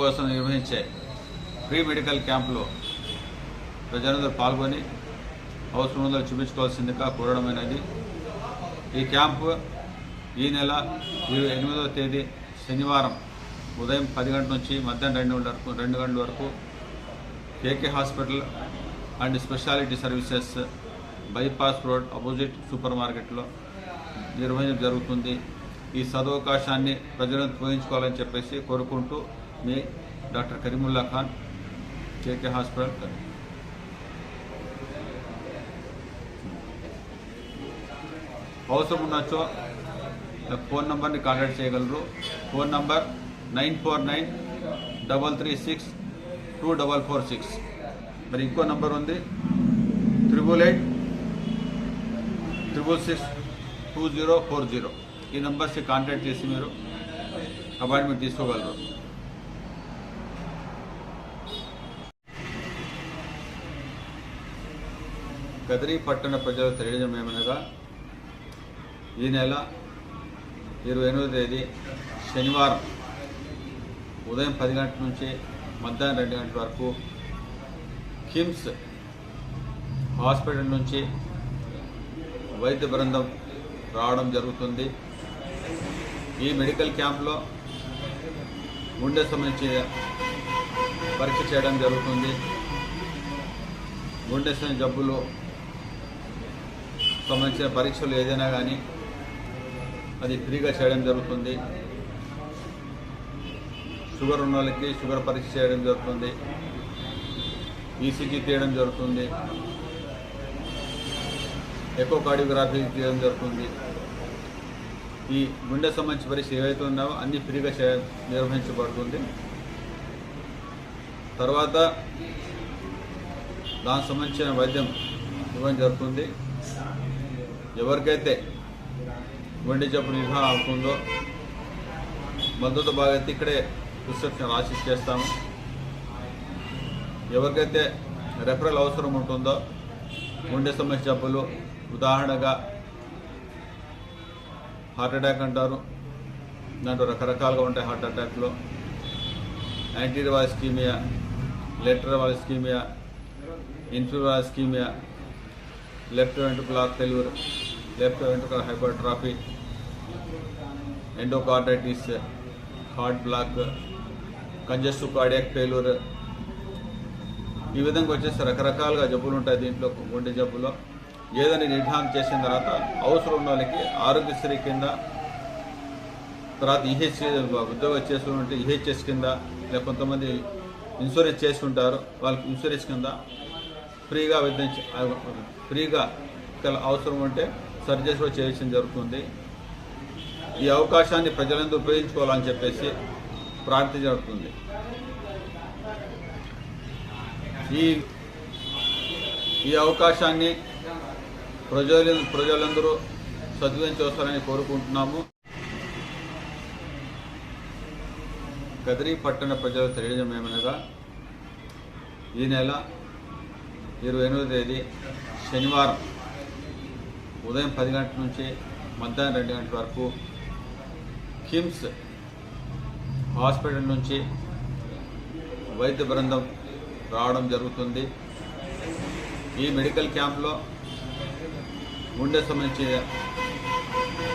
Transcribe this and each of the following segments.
కోసం నిర్వహించే free medical క్యాంపులో ప్రజలందరూ పాల్గొని అవసరం ఉందో చూపించుకోవాల్సిందిగా కోరడమైనది. ఈ క్యాంపు ఈ నెల 28వ తేదీ శనివారం ఉదయం 10 గంటల నుంచి మధ్యాహ్నం 2 గంటల వరకు KK hospital and speciality services bypass road opposite super మార్కెట్లో నిర్వహించడం జరుగుతుంది. ఈ సదవకాశాన్ని ప్రజలను ఉపయోగించుకోవాలని చెప్పేసి కోరుకుంటూ మీ doctor Karimulla Khan, KK hospital. అవసరం ఉన్నచో ఫోన్ నంబర్ని కాంటాక్ట్ చేయగలరు. Phone number 9493362446. మరి ఇంకో నంబర్ ఉంది 8886662040. ఈ నంబర్స్ని కాంటాక్ట్ చేసి మీరు అపాయింట్మెంట్ తీసుకోగలరు. కదిరి పట్టణ ప్రజలు తెలియజేయడం ఏమనగా ఈ నెల 28వ తేదీ శనివారం ఉదయం 10 గంటల నుంచి మధ్యాహ్నం 2 గంటల వరకు కిమ్స్ హాస్పిటల్ నుంచి వైద్య బృందం రావడం జరుగుతుంది. ఈ మెడికల్ క్యాంప్లో గుండె సంబంధించి పరీక్ష చేయడం జరుగుతుంది. గుండె జబ్బులు సంబంధించిన పరీక్షలు ఏదైనా కానీ అది ఫ్రీగా చేయడం జరుగుతుంది. షుగర్ ఉన్న వాళ్ళకి షుగర్ పరీక్ష చేయడం జరుగుతుంది. ఈసీజీ తీయడం జరుగుతుంది. ఎకోకార్డియోగ్రఫీ తీయడం జరుగుతుంది. ఈ గుండె సంబంధించి పరీక్ష ఏవైతే ఉన్నావో అన్నీ ఫ్రీగా నిర్వహించబడుతుంది. తర్వాత దానికి సంబంధించిన వైద్యం ఇవ్వడం జరుగుతుంది. ఎవరికైతే గుండె జబ్బు నిర్ధారణ అవుతుందో మందుతో బాగా ఇక్కడే ప్రిస్క్రిప్షన్ రాసి చేస్తాము. ఎవరికైతే రెఫరల్ అవసరం ఉంటుందో గుండె సమస్య జబ్బులు, ఉదాహరణగా హార్ట్ అటాక్ అంటారు, దాంట్లో రకరకాలుగా ఉంటాయి. హార్ట్ అటాక్లో anterior ischemia, lateral ischemia, inferior ischemia, left ventricular failure, left ventricular hypertrophy, endocarditis, heart block, congestive cardiac failure, ఈ విధంగా వచ్చేసి రకరకాలుగా జబ్బులు ఉంటాయి. దీంట్లో గుండె జబ్బులో ఏదని నిర్ధారణ చేసిన తర్వాత అవసరం ఉన్న వాళ్ళకి ఆరోగ్యశ్రీ కింద, తర్వాత ఉద్యోగం చేస్తుంటే ఈహెచ్ఎస్ కింద, లేక కొంతమంది ఇన్సూరెన్స్ చేసి ఉంటారు, వాళ్ళకి ఇన్సూరెన్స్ కింద ఫ్రీగా అవసరం ఉంటే సర్జరీస్ కూడా చేయడం జరుగుతుంది. ఈ అవకాశాన్ని ప్రజలందరూ ఉపయోగించుకోవాలని చెప్పేసి ప్రార్థించబడుతుంది. ఈ అవకాశాన్ని ప్రజలందరూ సద్వినియోగం కోరుకుంటున్నాము. కదిరి పట్టణ ప్రజలు తెలియజేయడం ఏమనగా ఈ నెల 28వ తేదీ శనివారం ఉదయం 10 గంటల నుంచి మధ్యాహ్నం 2 గంటల వరకు కిమ్స్ హాస్పిటల్ నుంచి వైద్య బృందం రావడం జరుగుతుంది. ఈ మెడికల్ క్యాంప్లో గుండె సంబంధించి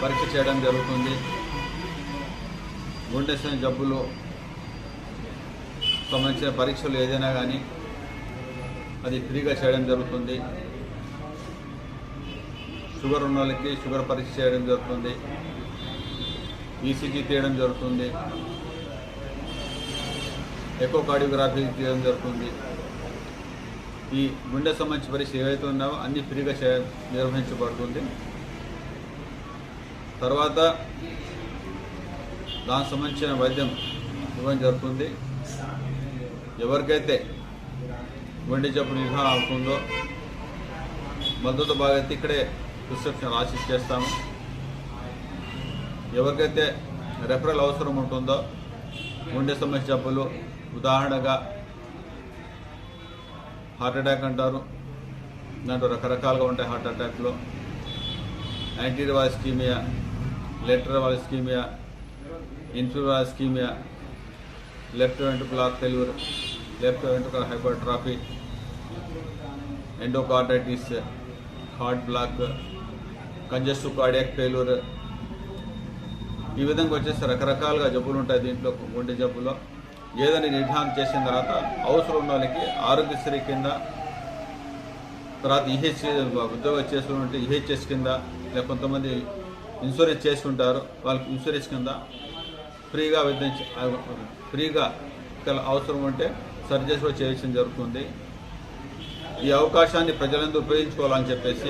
పరీక్ష చేయడం జరుగుతుంది. గుండె జబ్బులు సంబంధించిన పరీక్షలు ఏదైనా కానీ అది ఫ్రీగా చేయడం జరుగుతుంది. షుగర్ ఉన్న వాళ్ళకి షుగర్ పరీక్ష చేయడం జరుగుతుంది. ఈసీజీ తీయడం జరుగుతుంది. ఎకోకార్డియోగ్రఫీ తీయడం జరుగుతుంది. ఈ గుండె సంబంధించి పరీక్ష ఏవైతే ఉన్నావో అన్నీ ఫ్రీగా నిర్వహించబడుతుంది. తర్వాత దానికి సంబంధించిన వైద్యం ఇవ్వడం జరుగుతుంది. ఎవరికైతే గుండె జబ్బు నిర్ధారణ అవుతుందో మందుతో బాగా ఇక్కడే ప్రిస్క్రిప్షన్ రాసి చేస్తాము. ఎవరికైతే రెఫరల్ అవసరం ఉంటుందో గుండె సమస్య జబ్బులు, ఉదాహరణగా హార్ట్ అటాక్ అంటారు, దాంట్లో రకరకాలుగా ఉంటాయి. హార్ట్ అటాక్లో anterior ischemia, lateral ischemia, inferior ischemia, left ventricular failure, left ventricular hypertrophy, endocarditis, heart block, congestive cardiac failure, ఈ విధంగా వచ్చేసి రకరకాలుగా జబ్బులు ఉంటాయి. దీంట్లో గుండె జబ్బులో ఏదని నిర్ధారణ చేసిన తర్వాత అవసరం ఉన్న వాళ్ళకి ఆరోగ్యశ్రీ కింద, తర్వాత ఉద్యోగం చేస్తుంటే ఈహెచ్ఎస్ కింద, లేక కొంతమంది ఇన్సూరెన్స్ చేస్తుంటారు, వాళ్ళకి ఇన్సూరెన్స్ కింద ఫ్రీగా అవసరం ఉంటే సర్జరీస్ కూడా చేయడం జరుగుతుంది. ఈ అవకాశాన్ని ప్రజలందరూ ఉపయోగించుకోవాలని చెప్పేసి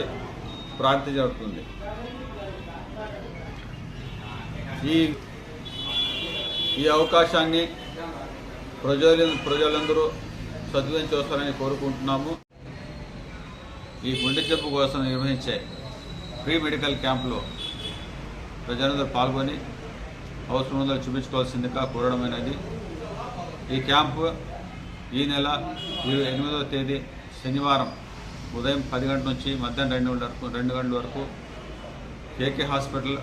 ప్రార్థన జరుగుతుంది. ఈ అవకాశాన్ని ప్రజలందరూ సద్వినియోగం కోరుకుంటున్నాము. ఈ గుండె జబ్బు కోసం నిర్వహించే ఫ్రీ మెడికల్ క్యాంపులో ప్రజలందరూ పాల్గొని అవసరం ఉందో చూపించుకోవాల్సిందిగా కోరడమైనది. ఈ క్యాంపు ఈ నెల 28వ తేదీ శనివారం ఉదయం 10 గంటల నుంచి మధ్యాహ్నం 2 గంటల వరకు KK hospital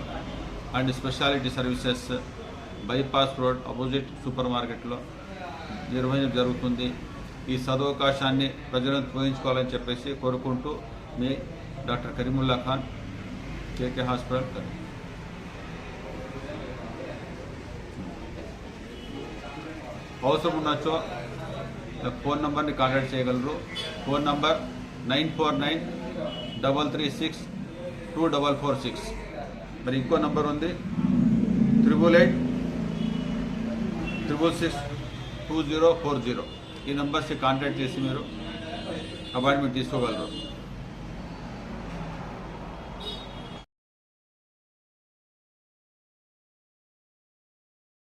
and speciality services, bypass road opposite super మార్కెట్లో నిర్వహించడం జరుగుతుంది. ఈ సదవకాశాన్ని ప్రజలను ఉపయోగించుకోవాలని చెప్పేసి కోరుకుంటూ మీ doctor Karimulla Khan, KK hospital. అవసరం ఉన్నచో ఫోన్ నంబర్ని కాంటాక్ట్ చేయగలరు. Phone number 9493362446. మరి ఇంకో నంబర్ ఉంది 8886662040. ఈ నంబర్స్కి కాంటాక్ట్ చేసి మీరు అపాయింట్మెంట్ తీసుకోగలరు.